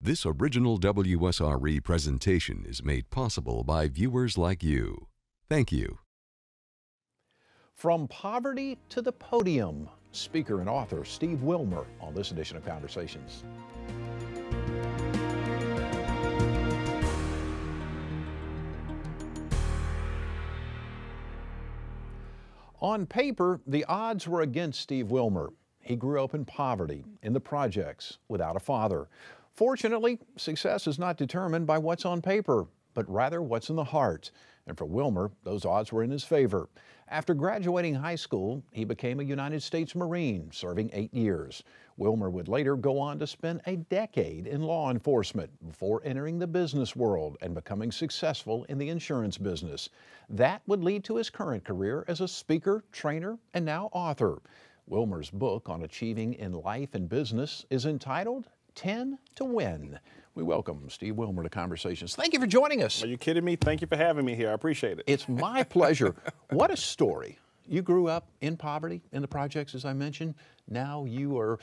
This original WSRE presentation is made possible by viewers like you. Thank you. From poverty to the podium, speaker and author Steve Wilmer on this edition of Conversations. On paper, the odds were against Steve Wilmer. He grew up in poverty, in the projects, without a father. Fortunately, success is not determined by what's on paper, but rather what's in the heart. And for Wilmer, those odds were in his favor. After graduating high school, he became a United States Marine, serving 8 years. Wilmer would later go on to spend a decade in law enforcement before entering the business world and becoming successful in the insurance business. That would lead to his current career as a speaker, trainer, and now author. Wilmer's book on achieving in life and business is entitled 10 to Win. We welcome Steve Wilmer to Conversations. Thank you for joining us. Are you kidding me? Thank you for having me here. I appreciate it. It's my pleasure. What a story. You grew up in poverty, in the projects, as I mentioned. Now you are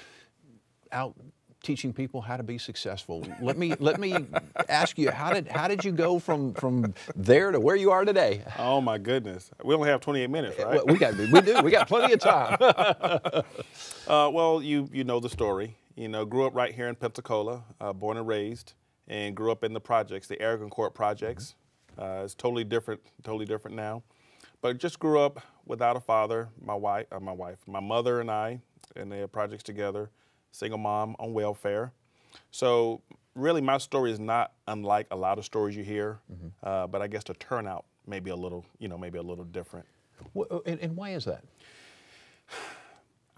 out teaching people how to be successful. Let me ask you, how did you go from there to where you are today? Oh my goodness. We only have 28 minutes, right? We do. We got plenty of time. Well, you know the story. You know, grew up right here in Pensacola, born and raised, and grew up in the projects, the Aragon Court projects. It's totally different now. But just grew up without a father. My mother and I, in the projects together, single mom on welfare. So really my story is not unlike a lot of stories you hear, but I guess the turnout may be a little different. And why is that?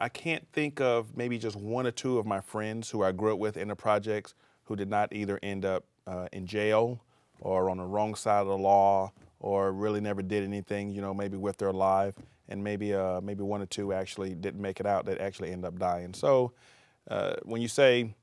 I can't think of maybe just one or two of my friends who I grew up with in the projects who did not either end up in jail or on the wrong side of the law or really never did anything, maybe with their life, and maybe one or two actually didn't make it out that actually ended up dying. So when you say,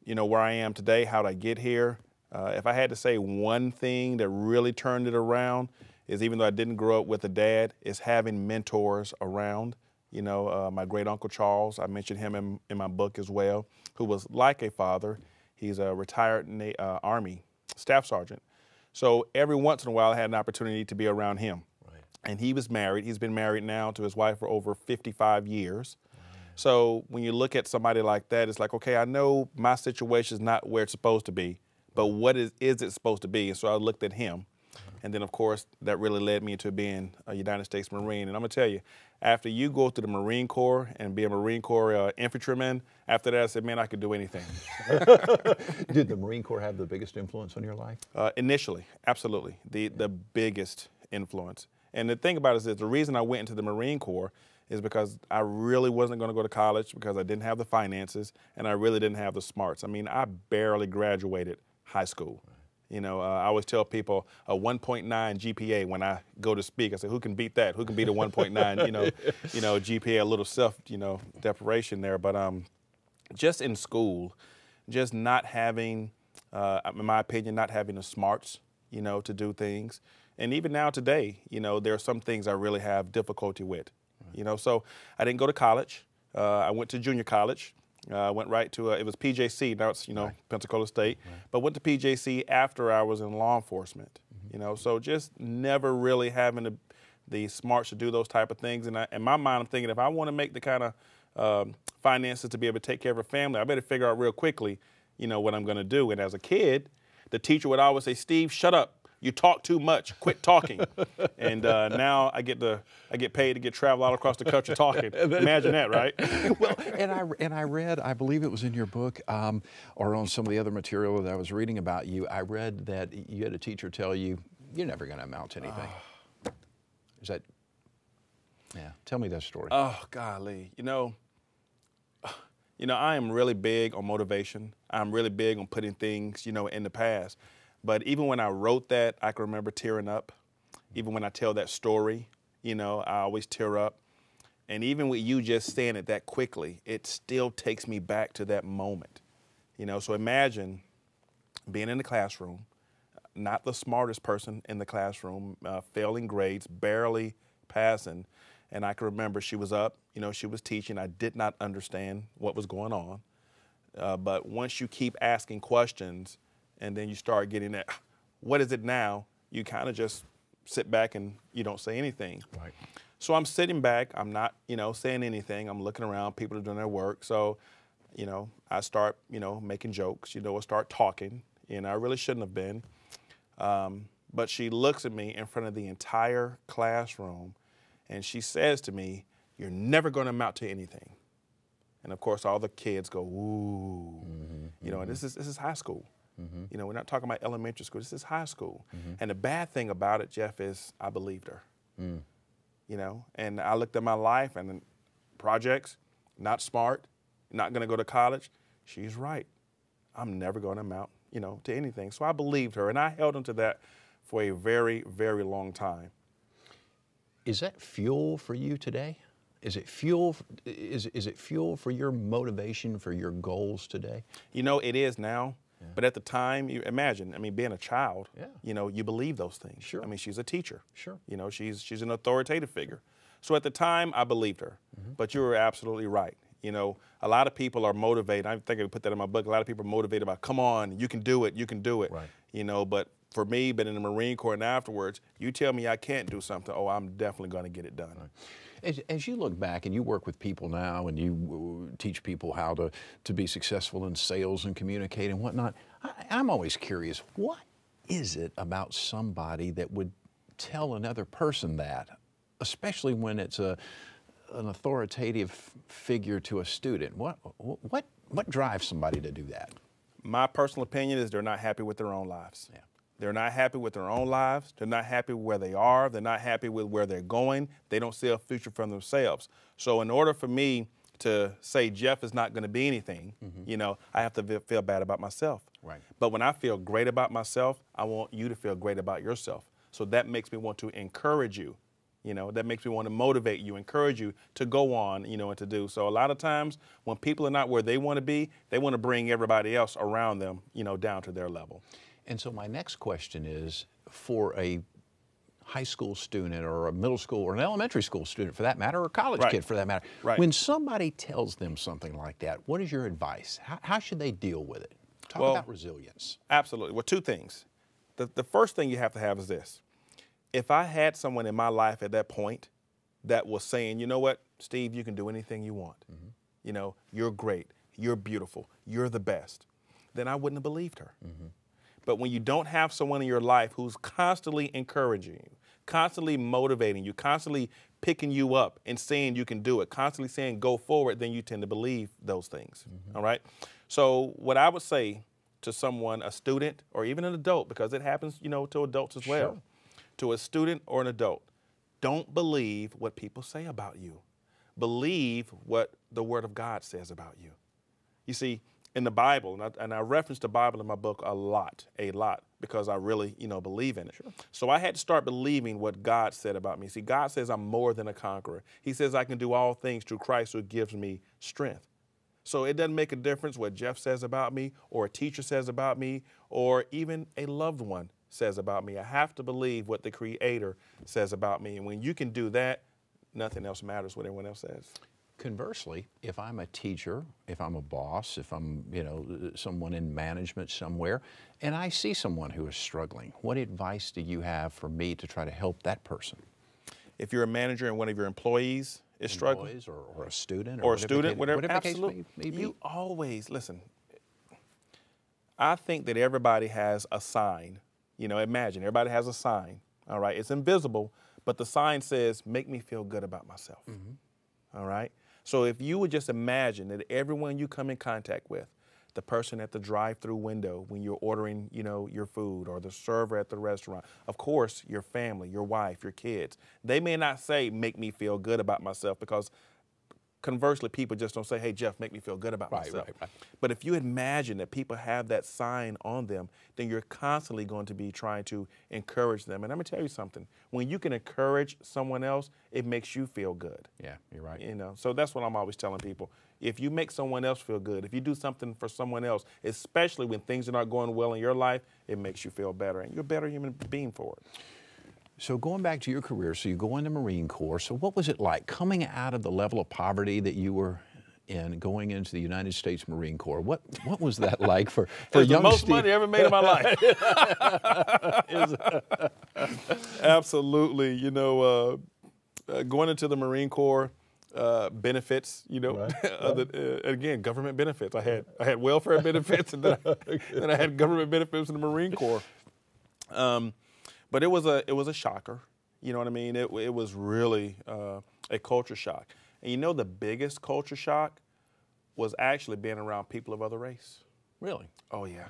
where I am today, how'd I get here? If I had to say one thing that really turned it around is, even though I didn't grow up with a dad, is having mentors around. My great uncle Charles, I mentioned him in my book as well, who was like a father. He's a retired Army staff sergeant. So every once in a while I had an opportunity to be around him. Right. And he was married. He's been married now to his wife for over 55 years. So when you look at somebody like that, it's like, okay, I know my situation is not where it's supposed to be, but what is it supposed to be? And so I looked at him. And then, of course, that really led me into being a United States Marine. And I'm going to tell you, after you go through the Marine Corps and be a Marine Corps infantryman, after that I said, man, I could do anything. Did the Marine Corps have the biggest influence on your life? Initially, absolutely, the biggest influence. And the thing about it is that the reason I went into the Marine Corps is because I really wasn't going to go to college because I didn't have the finances and I really didn't have the smarts. I mean, I barely graduated high school. I always tell people a 1.9 GPA when I go to speak. I say, who can beat that? Who can beat a 1.9, GPA, a little self, deprivation there. But just in school, just not having, in my opinion, not having the smarts, to do things. And even now today, there are some things I really have difficulty with, So I didn't go to college. I went to junior college. Went right to, it was PJC, now it's, Pensacola State, but went to PJC after I was in law enforcement, so just never really having the smarts to do those type of things. And in my mind, I'm thinking, if I want to make the kind of finances to be able to take care of a family, I better figure out real quickly, what I'm going to do. And as a kid, the teacher would always say, Steve, shut up. You talk too much. Quit talking. And now I get paid to travel all across the country talking. Imagine that, right? Well, and I read, I believe it was in your book or on some of the other material that I was reading about you. I read that you had a teacher tell you, "You're never going to amount to anything." Is that? Yeah. Tell me that story. Oh, golly. I am really big on motivation. I'm really big on putting things, in the past. But even when I wrote that, I can remember tearing up. Even when I tell that story, I always tear up. And even with you just saying it that quickly, it still takes me back to that moment. So imagine being in the classroom, not the smartest person in the classroom, failing grades, barely passing. And I can remember she was up, she was teaching. I did not understand what was going on. But once you keep asking questions and then you start getting that, what is it now? You kind of just sit back and you don't say anything. Right. So I'm sitting back. I'm not, saying anything. I'm looking around. People are doing their work. So, I start, making jokes, or start talking. And I really shouldn't have been. But she looks at me in front of the entire classroom and she says to me, "You're never going to amount to anything." And of course, all the kids go, "Ooh," and this is high school. We're not talking about elementary school. This is high school. And the bad thing about it, Jeff, is I believed her. And I looked at my life and projects, not smart, not going to go to college. She's right. I'm never going to amount, to anything. So I believed her, and I held on to that for a very, very long time. Is that fuel for you today? Is it fuel? Is it fuel for your motivation, for your goals today? It is now. Yeah. But at the time, you imagine, being a child, you believe those things. Sure. She's a teacher. Sure. She's an authoritative figure. So at the time, I believed her. But you were absolutely right. A lot of people are motivated. I think I put that in my book. A lot of people are motivated by, come on, you can do it, you can do it. Right. But for me, been in the Marine Corps and afterwards, you tell me I can't do something, oh, I'm definitely going to get it done. Right. As you look back and you work with people now and you teach people how to be successful in sales and communicate and whatnot, I'm always curious, what is it about somebody that would tell another person that, especially when it's an authoritative figure to a student? What drives somebody to do that? My personal opinion is they're not happy with their own lives. Yeah. They're not happy with their own lives. They're not happy with where they are. They're not happy with where they're going. They don't see a future for themselves. So in order for me to say Jeff is not going to be anything, I have to feel bad about myself. Right. But when I feel great about myself, I want you to feel great about yourself. So that makes me want to encourage you. That makes me want to motivate you, encourage you to go on, and to do. So a lot of times when people are not where they want to be, they want to bring everybody else around them, down to their level. And so my next question is, for a high school student or a middle school or an elementary school student for that matter, or a college kid for that matter, when somebody tells them something like that, what is your advice? How should they deal with it? Talk about resilience. Absolutely. Well, two things. The first thing you have to have is this. If I had someone in my life at that point that was saying, you know what, Steve, you can do anything you want. You're great. You're beautiful. You're the best. Then I wouldn't have believed her. But when you don't have someone in your life who's constantly encouraging you, constantly motivating you, constantly picking you up and saying you can do it, constantly saying go forward, then you tend to believe those things. All right? So what I would say to someone, a student or even an adult, because it happens, to adults as well. Sure. To a student or an adult, don't believe what people say about you. Believe what the Word of God says about you. You see, in the Bible, and I reference the Bible in my book a lot, because I really, believe in it. Sure. So I had to start believing what God said about me. See, God says I'm more than a conqueror. He says I can do all things through Christ who gives me strength. So it doesn't make a difference what Jeff says about me, or a teacher says about me, or even a loved one says about me. I have to believe what the Creator says about me. And when you can do that, nothing else matters what everyone else says. Conversely, if I'm a teacher, if I'm a boss, if I'm, someone in management somewhere, and I see someone who is struggling, what advice do you have for me to try to help that person? If you're a manager and one of your employees is struggling, or a student, or a student, whatever absolutely. The case may be. You always, listen, I think that everybody has a sign. Imagine everybody has a sign, all right? It's invisible, but the sign says, make me feel good about myself, all right? So if you would just imagine that everyone you come in contact with, the person at the drive-through window when you're ordering, your food, or the server at the restaurant, of course, your family, your wife, your kids, they may not say, make me feel good about myself, because conversely, people just don't say, hey, Jeff, make me feel good about myself. Right. But if you imagine that people have that sign on them, then you're constantly going to be trying to encourage them. And I'm going to tell you something. When you can encourage someone else, it makes you feel good. Yeah, you're right. So that's what I'm always telling people. If you make someone else feel good, if you do something for someone else, especially when things are not going well in your life, it makes you feel better. And you're a better human being for it. So going back to your career, so you go in the Marine Corps, so what was it like coming out of the level of poverty that you were and going into the United States Marine Corps. What was that like for It's young the most Steve? money I ever made in my life. Absolutely. You know, going into the Marine Corps, benefits, you know, Right. again, government benefits. I had welfare benefits, and then I had government benefits in the Marine Corps. But it was a shocker. You know what I mean? It was really a culture shock. And you know, the biggest culture shock was actually being around people of other race. Really? Oh yeah,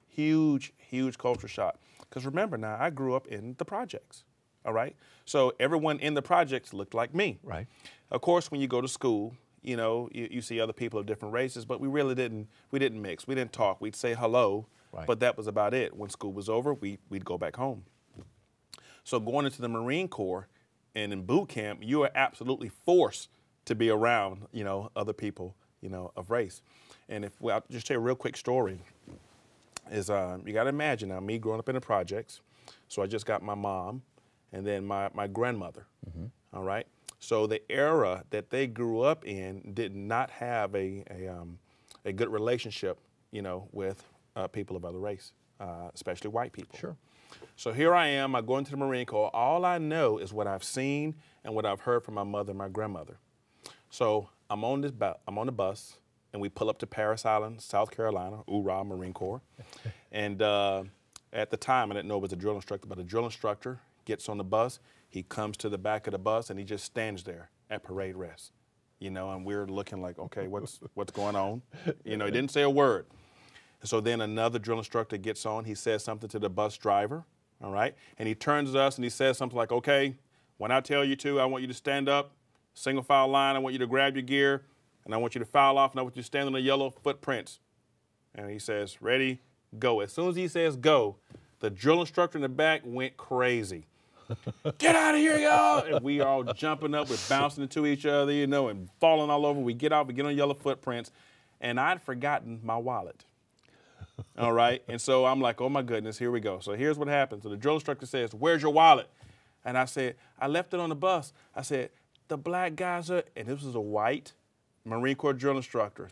huge culture shock. Because remember now, I grew up in the projects. All right, so everyone in the projects looked like me. Right. Of course, when you go to school, you know, you see other people of different races, but we really didn't mix. We didn't talk. We'd say hello, Right. but that was about it. When school was over, we'd go back home. So going into the Marine Corps and in boot camp, you are absolutely forced to be around, you know, other people, you know, of race. And I'll just tell you a real quick story. Is you got to imagine now, me growing up in the projects. So I just got my mom, and then my grandmother. Mm-hmm. All right. So the era that they grew up in did not have a good relationship, you know, with people of other race, especially white people. Sure. So here I am. I go into the Marine Corps. All I know is what I've seen and what I've heard from my mother and my grandmother. So I'm on the bus, and we pull up to Parris Island, South Carolina, Hoorah, Marine Corps. And at the time, I didn't know it was a drill instructor, but a drill instructor gets on the bus. He comes to the back of the bus, and he just stands there at parade rest, you know, and we're looking like, okay, what's going on? You know, he didn't say a word. So then another drill instructor gets on. He says something to the bus driver, all right? And he turns to us, and he says something like, okay, when I tell you to, I want you to stand up, single file line. I want you to grab your gear, and I want you to file off, and I want you to stand on the yellow footprints. And he says, ready, go. As soon as he says go, the drill instructor in the back went crazy. Get out of here, y'all! And we all jumping up, we're bouncing into each other, you know, and falling all over. We get out, we get on yellow footprints, and I'd forgotten my wallet. All right, and so I'm like, oh my goodness, here we go. So here's what happens. So the drill instructor says, where's your wallet? And I said, I left it on the bus. I said, the black guys are, and this was a white Marine Corps drill instructor.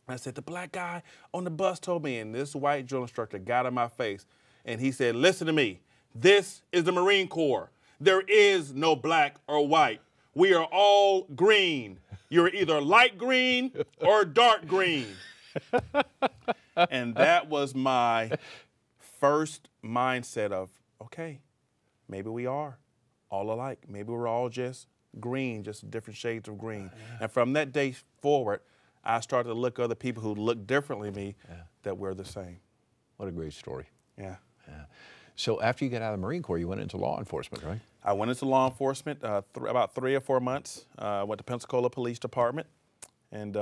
I said, the black guy on the bus told me, and this white drill instructor got in my face, and he said, listen to me. This is the Marine Corps. There is no black or white. We are all green. You're either light green or dark green. And that was my first mindset of, okay, maybe we are all alike. Maybe we're all just green, just different shades of green. And from that day forward, I started to look at other people who look differently than me, that we're the same. What a great story. Yeah. Yeah. So after you got out of the Marine Corps, you went into law enforcement, right? I went into law enforcement about 3 or 4 months. I went to Pensacola Police Department, and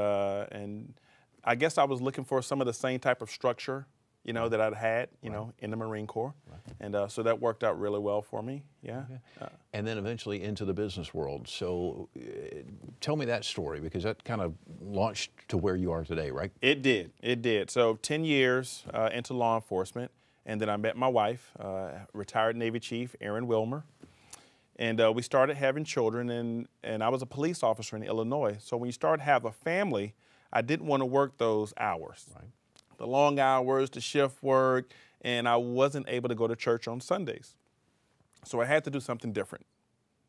I guess I was looking for some of the same type of structure, you know, that I'd had, you know, in the Marine Corps, and so that worked out really well for me. Yeah. Okay. And then eventually into the business world. So tell me that story, because that kind of launched to where you are today, right? It did. It did. So 10 years into law enforcement. And then I met my wife, retired Navy Chief Erin Wilmer, and we started having children, and I was a police officer in Illinois. So when you start to have a family, I didn't want to work those hours, Right. The long hours, the shift work, and I wasn't able to go to church on Sundays. So I had to do something different,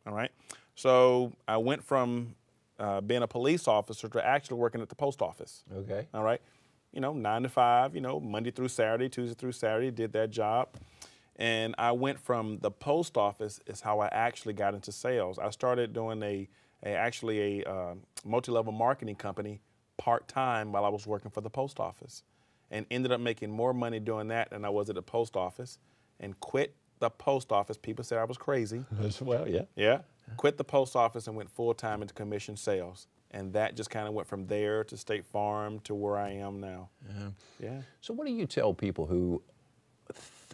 all right? So I went from being a police officer to actually working at the post office. Okay. All right. You know, 9 to 5, you know, Monday through Saturday, Tuesday through Saturday, did that job. And I went from the post office is how I actually got into sales. I started doing a multi-level marketing company part-time while I was working for the post office, and ended up making more money doing that than I was at the post office, and quit the post office. People said I was crazy. Well, yeah. Yeah. Quit the post office and went full-time into commission sales. And that just kind of went from there to State Farm to where I am now. Yeah. So what do you tell people who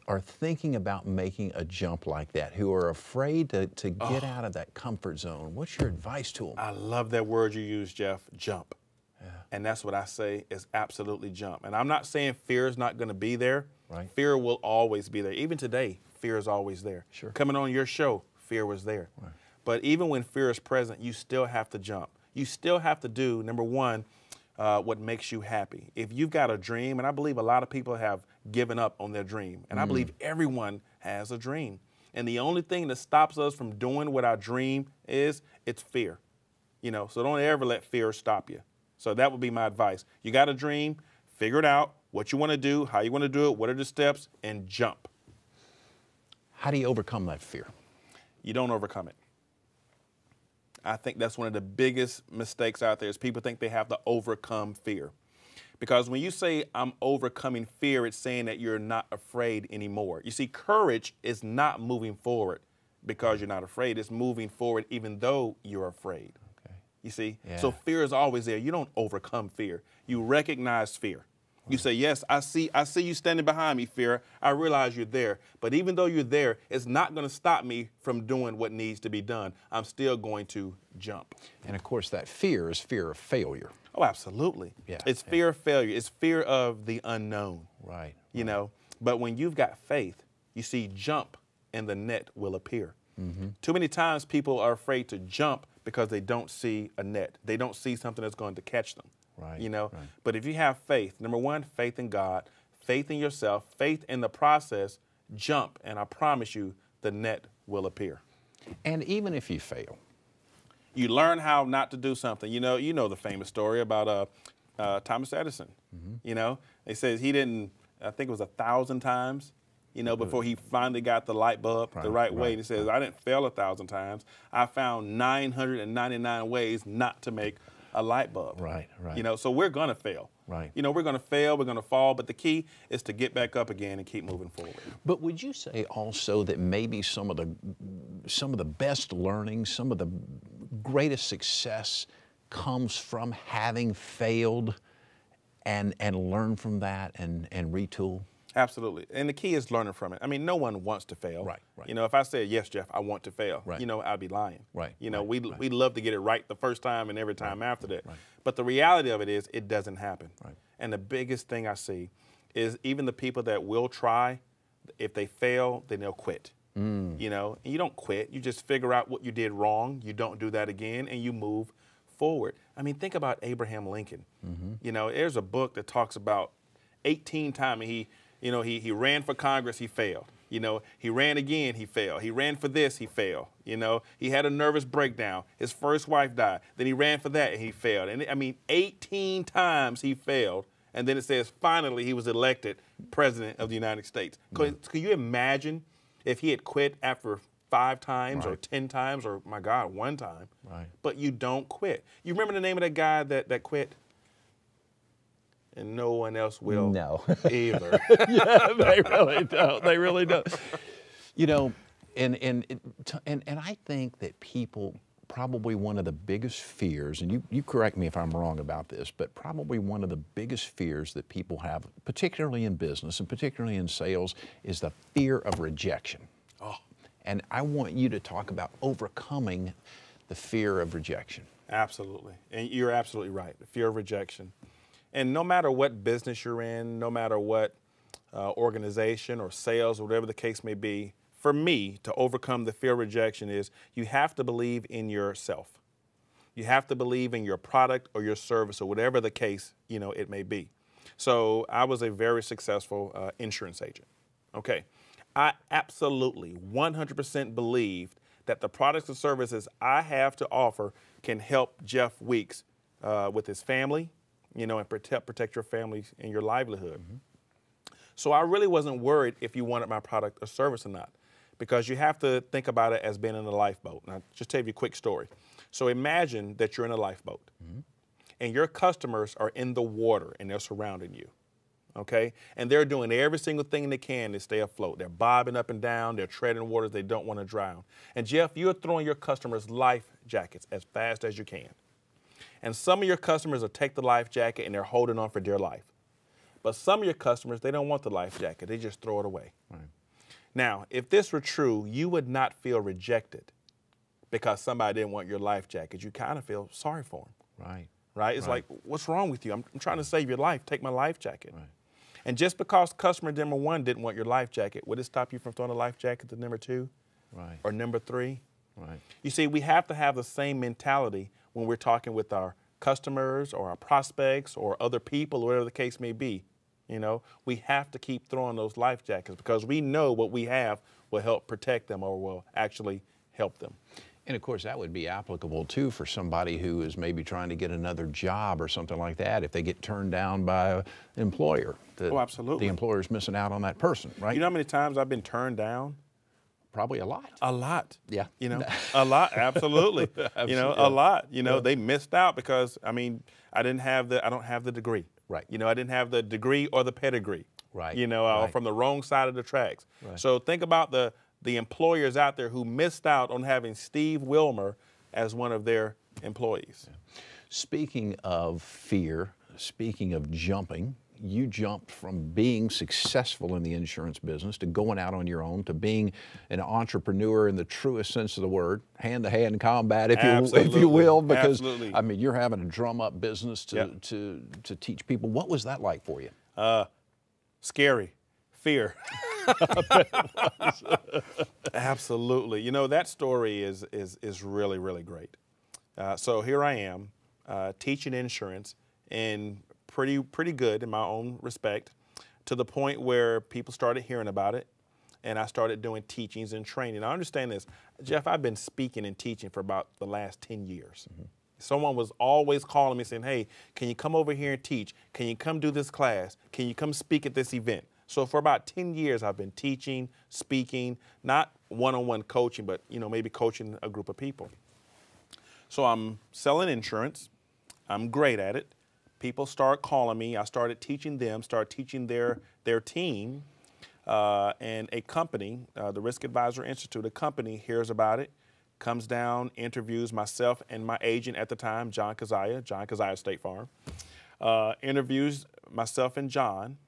are thinking about making a jump like that, who are afraid to get out of that comfort zone? What's your advice to them? I love that word you use, Jeff, jump. Yeah. And that's what I say is absolutely jump. And I'm not saying fear is not going to be there. Right. Fear will always be there. Even today, fear is always there. Sure. Coming on your show, fear was there. Right. But even when fear is present, you still have to jump. You still have to do, number one, what makes you happy. If you've got a dream, and I believe a lot of people have given up on their dream, and I believe everyone has a dream. And the only thing that stops us from doing what our dream is, it's fear. You know, so don't ever let fear stop you. So that would be my advice. You got a dream, figure it out, what you want to do, how you want to do it, what are the steps, and jump. How do you overcome that fear? You don't overcome it. I think that's one of the biggest mistakes out there is people think they have to overcome fear. Because when you say I'm overcoming fear, it's saying that you're not afraid anymore. You see, courage is not moving forward because you're not afraid. It's moving forward even though you're afraid. Okay. You see? Yeah. So fear is always there. You don't overcome fear. You recognize fear. You say, yes, I see you standing behind me, fear. I realize you're there. But even though you're there, it's not going to stop me from doing what needs to be done. I'm still going to jump. And of course, that fear is fear of failure. Oh, absolutely. Yeah, It's fear of failure. It's fear of the unknown. Right. You know, but when you've got faith, you see jump and the net will appear. Too many times people are afraid to jump because they don't see a net. They don't see something that's going to catch them. Right. You know, Right. but if you have faith, number one, faith in God, faith in yourself, faith in the process, jump, and I promise you the net will appear. And even if you fail, You learn how not to do something. You know the famous story about Thomas Edison. You know, it says he didn't, I think it was 1,000 times, you know, before he finally got the light bulb the right way. And he says, I didn't fail 1,000 times. I found 999 ways not to make a light bulb. Right, right. You know, so we're going to fail. Right. You know, we're going to fail, we're going to fall, but the key is to get back up again and keep moving forward. but would you say also that maybe some of the best learning, some of the greatest success comes from having failed and learn from that and retool? Absolutely. And the key is learning from it. I mean, no one wants to fail. Right, right. You know, if I said, yes, Jeff, I want to fail, Right. you know, I'd be lying. Right, You know, right, we love to get it right the first time and every time after that. right. But the reality of it is it doesn't happen. Right. And the biggest thing I see is even the people that will try, if they fail, then they'll quit. You know, and you don't quit. You just figure out what you did wrong. You don't do that again, and you move forward. I mean, think about Abraham Lincoln. You know, there's a book that talks about 18 times he ran for Congress, he failed. You know, he ran again, he failed. He ran for this, he failed. You know, he had a nervous breakdown. His first wife died. Then he ran for that and he failed. And I mean, 18 times he failed. And then it says finally he was elected president of the United States. Could you imagine if he had quit after 5 times or 10 times or, my God, 1 time? Right. But you don't quit. You remember the name of that guy that quit? And no one else will No. either. Yeah, they really don't. They really don't. You know, and I think that people, probably one of the biggest fears, and you correct me if I'm wrong about this, but probably one of the biggest fears that people have, particularly in business and particularly in sales, is the fear of rejection. Oh. And I want you to talk about overcoming the fear of rejection. Absolutely. And you're absolutely right. The fear of rejection. And no matter what business you're in, no matter what organization or sales or whatever the case may be, for me, to overcome the fear of rejection is you have to believe in yourself. You have to believe in your product or your service or whatever the case, you know, it may be. So I was a very successful insurance agent. Okay. I absolutely 100% believed that the products and services I have to offer can help Jeff Weeks with his family, you know, and protect your family and your livelihood. So I really wasn't worried if you wanted my product or service or not, because you have to think about it as being in a lifeboat. Now, just tell you a quick story. So imagine that you're in a lifeboat and your customers are in the water and they're surrounding you, okay? And they're doing every single thing they can to stay afloat. They're bobbing up and down, they're treading waters they don't want to drown. And Jeff, you're throwing your customers life jackets as fast as you can. And some of your customers will take the life jacket and they're holding on for dear life. But some of your customers, they don't want the life jacket. They just throw it away. Right. Now, if this were true, you would not feel rejected because somebody didn't want your life jacket. You kind of feel sorry for them. Right. Right? It's like, what's wrong with you? I'm trying to save your life. Take my life jacket. Right. And just because customer number 1 didn't want your life jacket, would it stop you from throwing a life jacket to number 2 Right. or number 3? Right. You see, we have to have the same mentality when we're talking with our customers or our prospects or other people, whatever the case may be. You know, we have to keep throwing those life jackets because we know what we have will help protect them or will actually help them. And of course, that would be applicable too for somebody who is maybe trying to get another job or something like that. If they get turned down by an employer, Oh, absolutely. The employer's missing out on that person, right? You know how many times I've been turned down? Probably a lot. A lot. Yeah. You know, a lot. Absolutely. You know, a lot. You know, they missed out because, I mean, I don't have the degree. Right. You know, I didn't have the degree or the pedigree. Right. You know, Right. from the wrong side of the tracks. Right. So think about the employers out there who missed out on having Steve Wilmer as one of their employees. Speaking of fear, speaking of jumping, you jumped from being successful in the insurance business to going out on your own to being an entrepreneur in the truest sense of the word, hand-to-hand combat, if you will, because Absolutely. I mean you're having to drum up business to Yep. to teach people. What was that like for you? Scary. Fear. Absolutely. You know, that story is really, really great. So here I am teaching insurance and pretty good in my own respect, to the point where people started hearing about it and I started doing teachings and training. Now understand this, Jeff, I've been speaking and teaching for about the last 10 years. Mm-hmm. Someone was always calling me saying, hey, can you come over here and teach? Can you come do this class? Can you come speak at this event? So for about 10 years, I've been teaching, speaking, not one-on-one coaching, but, you know, maybe coaching a group of people. So I'm selling insurance. I'm great at it. People start calling me. I started teaching them, started teaching their team, and a company, the Risk Advisor Institute, a company hears about it, comes down, interviews myself and my agent at the time, John Kazaya State Farm, interviews myself and John,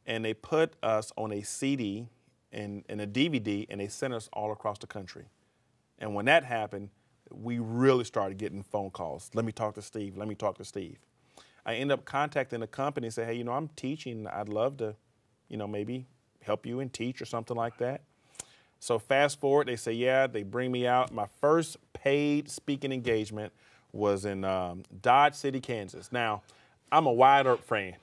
and they put us on a CD and a DVD, and they sent us all across the country. And when that happened, we really started getting phone calls. Let me talk to Steve. Let me talk to Steve. I ended up contacting the company and say, hey, you know, I'm teaching. I'd love to, you know, maybe help you and teach or something like that. So fast forward, they say, yeah, they bring me out. My first paid speaking engagement was in Dodge City, Kansas. Now, I'm a Wyatt Earp fan.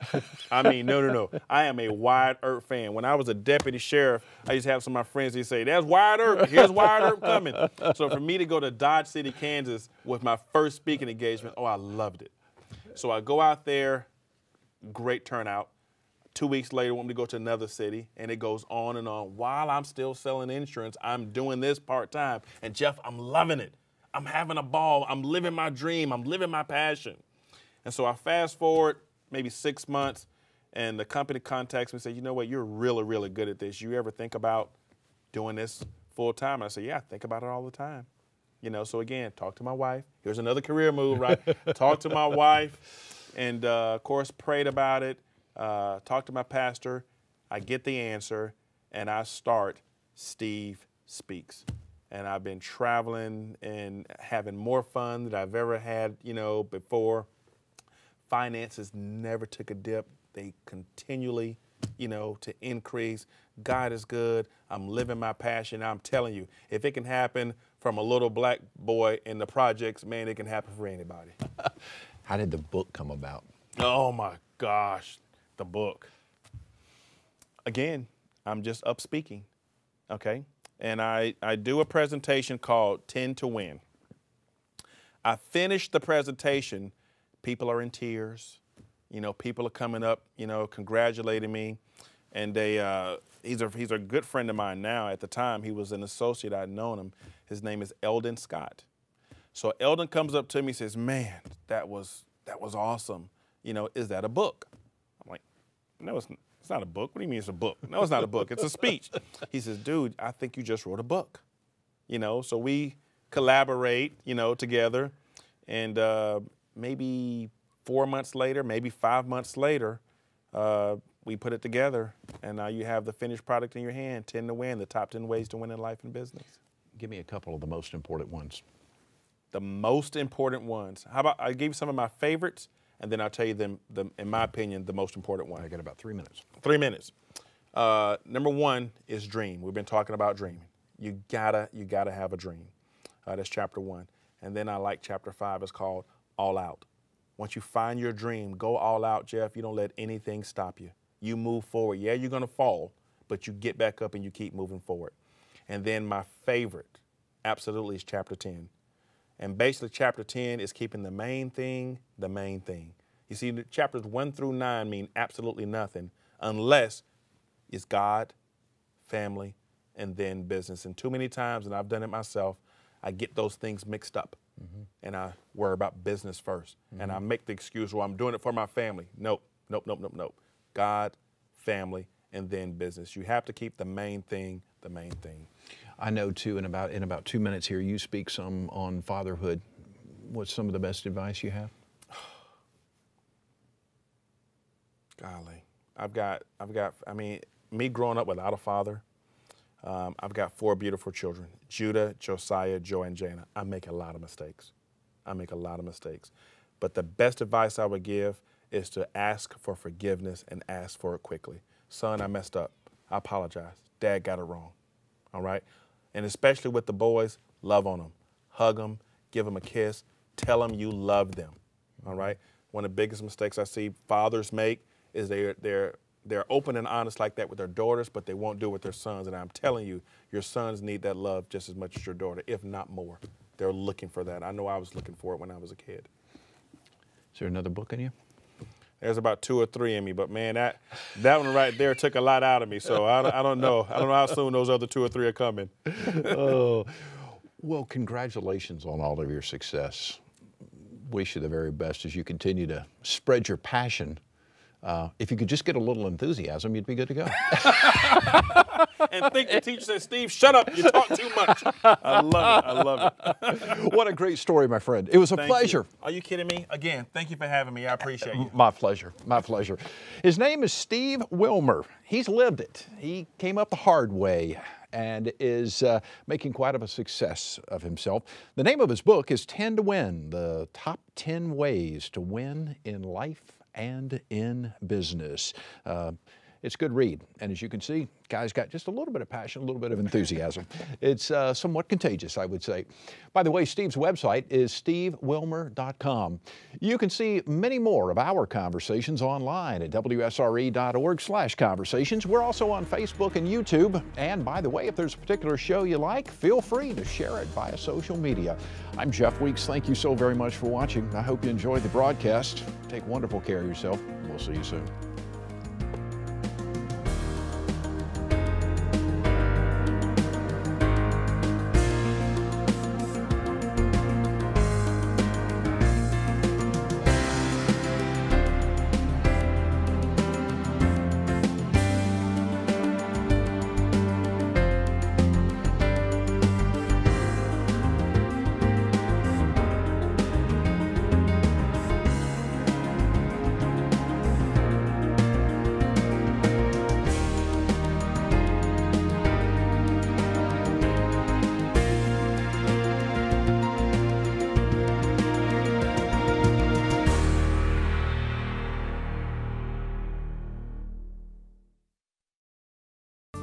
I mean, no. I am a Wyatt Earp fan. When I was a deputy sheriff, I used to have some of my friends, they'd say, there's Wyatt Earp, here's Wyatt Earp coming. So for me to go to Dodge City, Kansas with my first speaking engagement, oh, I loved it. So I go out there, great turnout. 2 weeks later, want me to go to another city, and it goes on and on. While I'm still selling insurance, I'm doing this part-time. And Jeff, I'm loving it. I'm having a ball. I'm living my dream. I'm living my passion. And so I fast forward maybe 6 months, and the company contacts me and says, you know what, you're really, really good at this. You ever think about doing this full-time? I say, yeah, I think about it all the time. You know, so again, talk to my wife. Here's another career move, right? Talk to my wife, and of course, prayed about it. Talk to my pastor. I get the answer, and I start Steve Speaks. And I've been traveling and having more fun than I've ever had, you know, before. Finances never took a dip. They continually, you know, to increase. God is good. I'm living my passion. I'm telling you, if it can happen from a little black boy in the projects, man, it can happen for anybody. How did the book come about? Oh my gosh, the book. Again, I'm just up speaking, okay? And I do a presentation called 10 to Win. I finished the presentation, people are in tears. You know, people are coming up, you know, congratulating me. And he's a good friend of mine now. At the time, he was an associate. I'd known him. His name is Eldon Scott. So Eldon comes up to me and says, man, that was awesome. You know, is that a book? I'm like, no, it's not a book. What do you mean it's a book? No, it's not a book. It's a speech. He says, dude, I think you just wrote a book. You know, so we collaborate, you know, together. And maybe 4 months later, maybe 5 months later, we put it together, and now you have the finished product in your hand, 10 to Win, the top 10 ways to win in life and business. Give me a couple of the most important ones. The most important ones. How about I give you some of my favorites, and then I'll tell you them, in my opinion, the most important one. I got about 3 minutes. 3 minutes. Number one is dream. We've been talking about dreaming. You gotta have a dream. That's chapter 1. And then I like chapter 5. It's called All Out. Once you find your dream, go all out, Jeff. You don't let anything stop you. You move forward. Yeah, you're going to fall, but you get back up and you keep moving forward. And then my favorite, absolutely, is chapter 10. And basically, chapter 10 is keeping the main thing the main thing. You see, the chapters 1 through 9 mean absolutely nothing unless it's God, family, and then business. And too many times, and I've done it myself, I get those things mixed up. And I worry about business first. And I make the excuse, well, I'm doing it for my family. Nope, nope, nope, nope, nope. God, family, and then business. You have to keep the main thing the main thing. I know, too, in about 2 minutes here, you speak some on fatherhood. What's some of the best advice you have? Golly, I mean, me growing up without a father, I've got 4 beautiful children, Judah, Josiah, Joy, and Jana. I make a lot of mistakes. But the best advice I would give is to ask for forgiveness and ask for it quickly. Son, I messed up. I apologize. Dad got it wrong. All right? And especially with the boys, love on them. Hug them, give them a kiss, tell them you love them. All right? One of the biggest mistakes I see fathers make is they're open and honest like that with their daughters, but they won't do it with their sons. And I'm telling you, your sons need that love just as much as your daughter, if not more. They're looking for that. I know I was looking for it when I was a kid. Is there another book in you? There's about 2 or 3 in me, but man, that one right there took a lot out of me. So I don't know. I don't know how soon those other 2 or 3 are coming. Oh, well, congratulations on all of your success. Wish you the very best as you continue to spread your passion. If you could just get a little enthusiasm, you'd be good to go. And think the teacher said, Steve, shut up, you talk too much. I love it. What a great story, my friend. It was a pleasure. Are you kidding me? Again, thank you for having me. I appreciate you. My pleasure, my pleasure. His name is Steve Wilmer. He's lived it. He came up the hard way and is making quite of a success of himself. The name of his book is 10 to Win, the top 10 ways to win in life and in business. It's a good read, and as you can see, guy's got just a little bit of passion, a little bit of enthusiasm. It's somewhat contagious, I would say. By the way, Steve's website is stevewilmer.com. You can see many more of our conversations online at wsre.org/conversations. We're also on Facebook and YouTube. And by the way, if there's a particular show you like, feel free to share it via social media. I'm Jeff Weeks. Thank you so very much for watching. I hope you enjoyed the broadcast. Take wonderful care of yourself. We'll see you soon.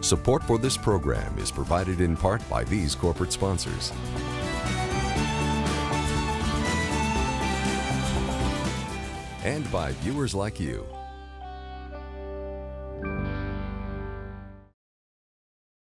Support for this program is provided in part by these corporate sponsors. And by viewers like you.